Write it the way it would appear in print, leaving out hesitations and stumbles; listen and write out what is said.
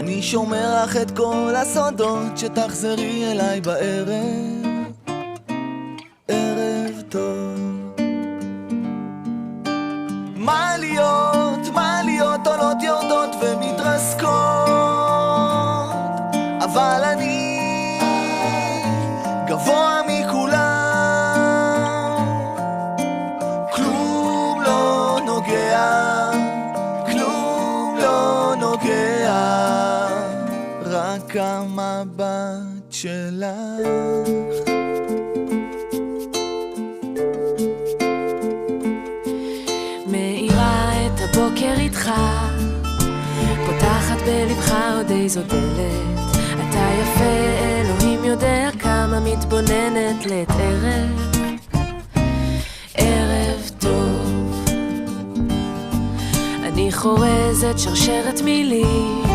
אני שומר לך את כל הסודות, שתחזרי אליי בערב. ערב טוב. מעליות עולות יורדות ומתרסקות, אבל אני גבוה מכולם. כלום לא נוגע, רק המבט שלך. מאירה את הבוקר איתך, פותחת בלבך עוד איזו דלת. אתה יפה, אלוהים יודע כמה, מתבוננת לעת ערב. ערב טוב. אני חורזת שרשרת מילים